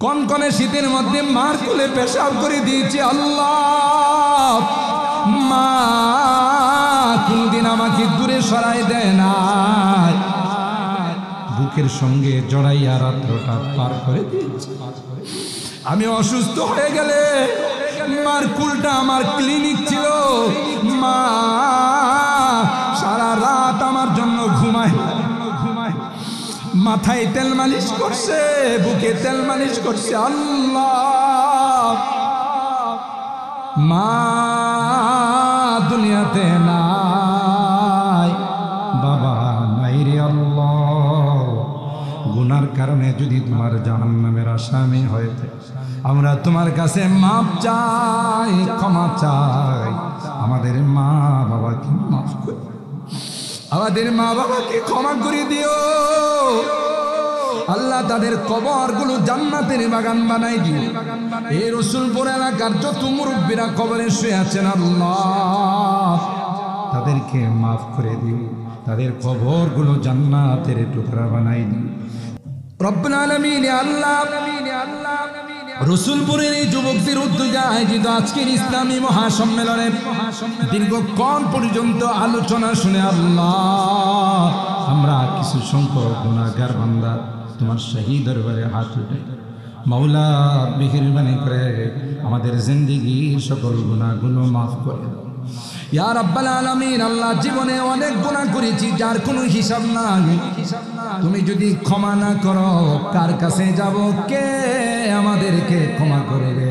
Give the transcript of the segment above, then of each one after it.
কনকনে শীতের মধ্যে মার কোলে পেশাব করে দিয়েছি। আল্লাহ, মা কোনদিন আমাকে দূরে সরাই দেয় না, বুকের সঙ্গে জড়াইয়া রাত্রটা পার করে দিয়েছি। আমি অসুস্থ হয়ে গেলে মার কুলটা আমার ক্লিনিক ছিল। মা সারা রাত আমার জন্য ঘুমায়, মাথায় তেল মালিশ করছে, বুকে তেল মালিশ করছে। আল্লাহ, মা দুনিয়াতে নাই, বাবা নাই রে আল্লাহ। গুনার কারণে যদি তোমার জাহান্নামের আসামি হয়েছে, আমরা তোমার কাছে মাপ চাই, ক্ষমা চাই। আমাদের মা বাবাকে মাফ করে, আমাদের মা বাবাকে ক্ষমা করে দিও আল্লাহ। তাদের কবরগুলো জান্নাতের বাগান বানাই দিও। এই রসুলপুর এলাকার যত মুরব্বীরা কবরে শুয়ে আছেন, আল্লাহ তাদেরকে মাফ করে দিও, তাদের কবরগুলো জান্নাতের টুকরা বানাই দিও রব্বুল আলামিন। আল্লাহ, রসুলপুরের এই যুবকদের উদ্যোগে আয়োজিত আজকের ইসলামী মহাসম্মেলনে দীর্ঘক্ষণ পর্যন্ত আলোচনা শুনে আল্লাহ, আমরা কিছু সংখ্যক গুনাহগার বান্দা তোমার শাহী দরবারে হাত উঠাই। মাওলা, মেহেরবানি করে আমাদের জিন্দেগীর সকল গুনাহগুলো মাফ করে দাও ইয়া রাব্বাল আলামিন। আল্লাহ, জীবনে অনেক গুনাহ করেছি যার কোনো হিসাব নাই। তুমি যদি ক্ষমা না করো, কার কাছে যাব? কে আমাদেরকে ক্ষমা করবে?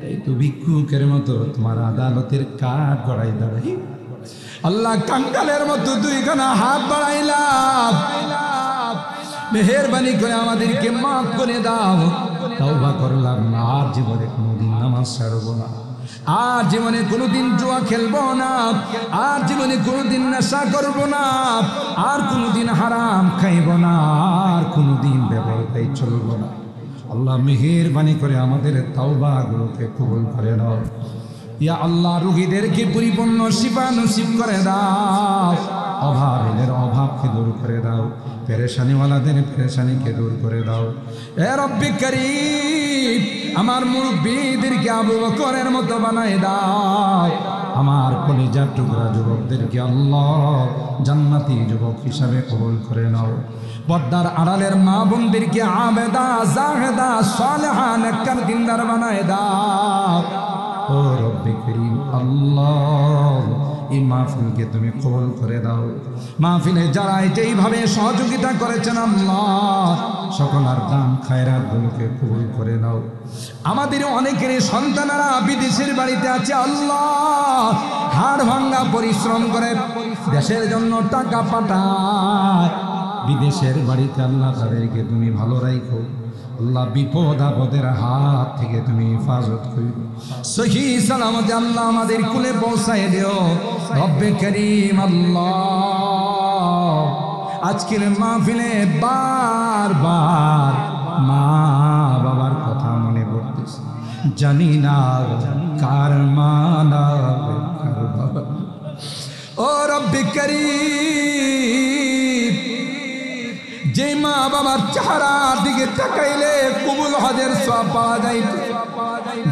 এই তো ভিক্ষুকের মতো তোমার আদালতের কাঠ গড়াই দাঁড়াই। আল্লাহ, কাঙ্গালের মতো দুইখানা হাত বাড়াইলাম, মেহেরবানি করে আমাদেরকে মাফ করে দাও। তওবা করলাম, আর জীবনে কোনোদিন নামাজ ছাড়বো না, আর জীবনে কোনোদিন জুয়া খেলবো না, আর জীবনে কোনোদিন নেশা করবো না, আর কোনোদিন হারাম খাইব না, আর কোনোদিন ব্যবহারটাই চলবো না। আল্লাহ, মেহেরবানি করে আমাদের তাওবাগুলোকে কবুল করে নাও ইয়া আল্লাহ। রোগীদেরকে পরিপূর্ণ শিফা নসিব করে দাও, অভাবীদের অভাবকে দূর করে দাও, পেরেশানিওয়ালাদের পেরেশানিকে দূর করে দাও। এ রব্বি করিম, আমার মুরব্বীদেরকে আবু বকরের মতো বানায় দাও। আমার কলিজার টুকরা যুবকদেরকে আল্লাহ জান্নাতি যুবক হিসাবে কবুল করে নাও। পর্দার আড়ালের মা বোনদেরকে আবেদা, জাহেদা, সালেহা, নেককার, দিনদার বানায় দাও। ও রব্বি করিম আল্লাহ, এই মাহফিলকে তুমি কবুল করে দাও। মাহফিলে যারা এইভাবে সহযোগিতা করেছেন আল্লাহ, সকলের দান খায়রাত গুলোকে কবুল করে নাও। আমাদের অনেকের সন্তানেরা বিদেশের বাড়িতে আছে আল্লাহ, হাড় ভাঙ্গা পরিশ্রম করে দেশের জন্য টাকা পাঠায়, বিদেশের বাড়িতে আল্লাহ তাদেরকে তুমি ভালো রাখো আল্লাহ। বিপদ আপদের হাত থেকে তুমি হেফাজত করো, সহি সালামতে আল্লাহ আমাদের কুলে পৌঁছায় দিও রব্বে করিম আল্লাহ। আজকের মাহফিলে বারবার মা বাবার কথা মনে পড়তেছে, জানি না কার মা না কার বাবা। ও রব্বে করিম, যে মা বাবার চেহারার দিকে তাকাইলে কবুল হজের সওয়াব পাওয়া যায়,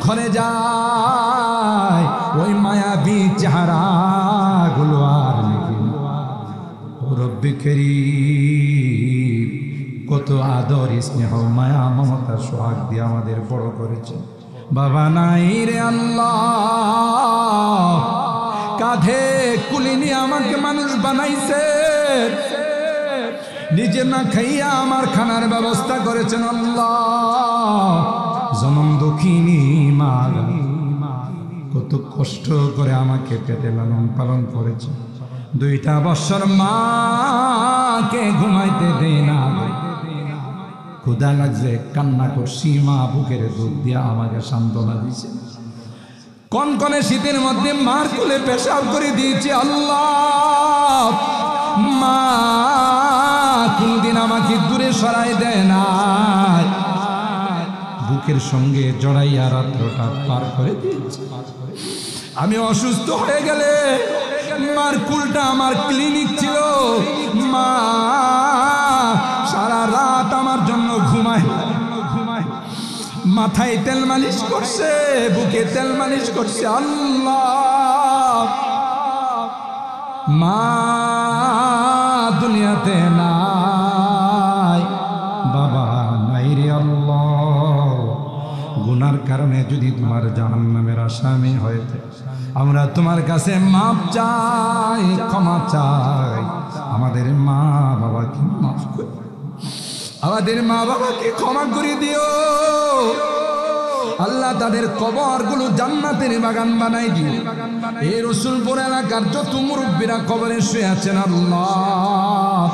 ঘরে যায় ওই মায়াবী চেহারা গুলো আর নেই। রব্বে করিম, কত আদর স্নেহ মায়া মমতা সোহাগ দিয়ে আমাদের বড় করেছে। বাবা নাই রে আল্লাহ, কাঁধে কুলি নিয়ে আমাকে মানুষ বানাইছে, নিজে না খাইয়া আমার খানার ব্যবস্থা করেছেন আল্লাহ। জনম দুঃখিনী মা কত কষ্ট করে আমাকে পেটে লালন পালন করেছে। 2 বছর মাকে ঘুমাইতে দেয় না, ক্ষুধা লাগছে কান্না করছি, মা বুকের দুধ দিয়া আমাকে সান্ত্বনা দিছে। কনকনে শীতের মধ্যে মার কোলে পেশাব করে দিয়েছি আল্লাহ, মা কোনদিন আমাকে দূরে সরাই দেয় না, বুকের সঙ্গে জড়াইয়া রাত্রটা পার করে দিয়েছে। আমি অসুস্থ হয়ে গেলে মার কুলটা আমার ক্লিনিক ছিল। মা সারা রাত আমার জন্য ঘুমায়, মাথায় তেল মালিশ করছে, বুকে তেল মালিশ করছে। আল্লাহ, মা দুনিয়াতে নাই, বাবা নাই রে আল্লাহ। গুনার কারণে যদি তোমার জাহান্নামের আসামি হয়েছে, আমরা তোমার কাছে মাপ চাই, ক্ষমা চাই। আমাদের মা বাবাকে মাফ করে, আমাদের মা বাবাকে ক্ষমা করে দিও আল্লাহ। তাদের কবরগুলো জান্নাতের বাগান বানাই দিও। এই রসুলপুর এলাকার যত মুরব্বীরা কবরে শুয়ে আছেন আল্লাহ,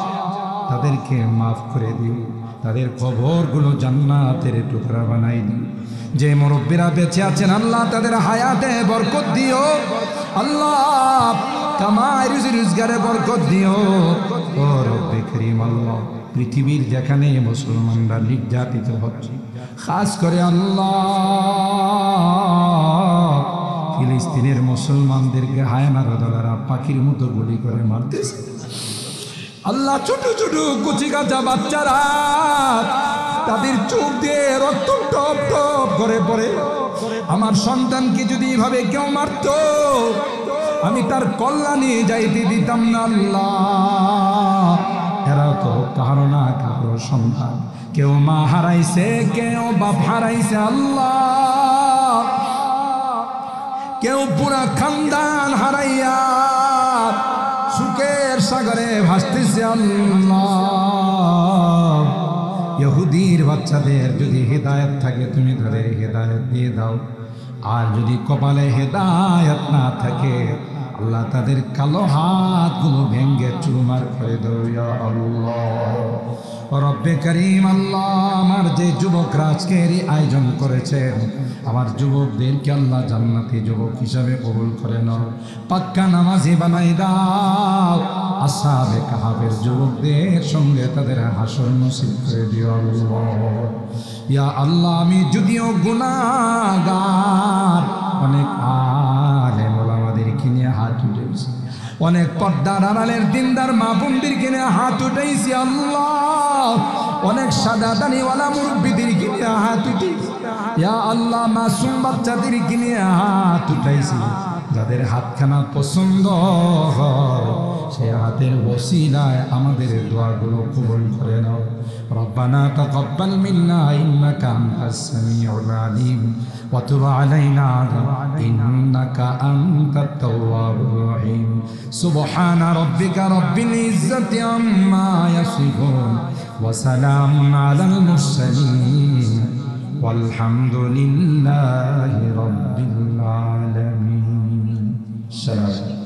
তাদেরকে মাফ করে দিও। তাদের কবরগুলো জান্নাতের টুকরা বানাই দিও। যে মুরব্বীরা বেঁচে আছেন আল্লাহ, তাদের হায়াতে বরকত দিও আল্লাহ। কামাই রুজি রোজগারে বরকত দিও ও রব্বে করিম আল্লাহ। পৃথিবীর যেখানে মুসলমানরা নির্যাতিত হচ্ছে, খাস করে আল্লাহ ফিলিস্তিনের মুসলমানদেরকে হায়নারা দলারা পাখির মতো গুলি করে মারতেছে আল্লাহ। ছোট ছোট কুচি কাঁচা বাচ্চারা, তাদের চোখ দিয়ে রক্ত টপ টপ করে পড়ে। আমার সন্তানকে যদি এভাবে কেউ মারত, আমি তার কল্যাণে যাইতে দিতাম না আল্লাহ। এরা তো কারো না কারো সন্তান, কেউ মা হারাইছে, কেউ বাপ হারাইছে আল্লাহ, কেউ পুরা খানদান হারাইয়া সুখের সাগরে ভাসতেছে আল্লাহ। ইহুদির বাচ্চাদের যদি হেদায়েত থাকে, তুমি তাদের হেদায়েত দিয়ে দাও। আর যদি কপালে হেদায়েত না থাকে আল্লাহ, তাদের কালো হাতগুলো ভেঙ্গে চুরমার করে দাও ইয়া আল্লাহ। রব্বে করিম আল্লাহ, আমার যে যুবকরা আজকের এই আয়োজন করেছেন, আমার যুবকদেরকে আল্লাহ জান্নাতি যুবক হিসাবে কবুল করে নাও, পাক্কা নামাজি বানাই দাও। আসহাবে কাহাফের যুবকদের সঙ্গে তাদের হাসর নসিব করে দিও আল্লাহ। ইয়া আল্লাহ, আমি যদিও গুনাহগার, অনেক আলেম ওলামাদেরকে নিয়ে হাত উঠেছি, অনেক পর্দার আড়ালের দিনদার মা বোনদেরকে নিয়ে হাত উঠাইছি আল্লাহ, অনেক সাদা দানিওয়ালা মুরব্বীদেরকে নিয়ে হাত উঠেছি ইয়া আল্লাহ, মাসুম বাচ্চাদেরকে নিয়ে হাত উঠাইছি। যাদের হাতখানা পছন্দ হয়, সে হাতের ওসিলায় আমাদের দোয়াগুলো কবুল করে নাও। রব্বানা তাকাব্বাল মিন্না ইন্নাকা আনতাস সামিউল আলিম ওয়া তুব আলাইনা ইন্নাকা আনতাত তাওয়াবুর রহিম। সুবহানা রাব্বিকা রাব্বিল ইজ্জাতি আম্মা ইয়াসিফুন ওয়া সালামুন আলাল মুরসালিন ওয়ালহামদুলিল্লাহি রাব্বিল আলামিন। সালাম।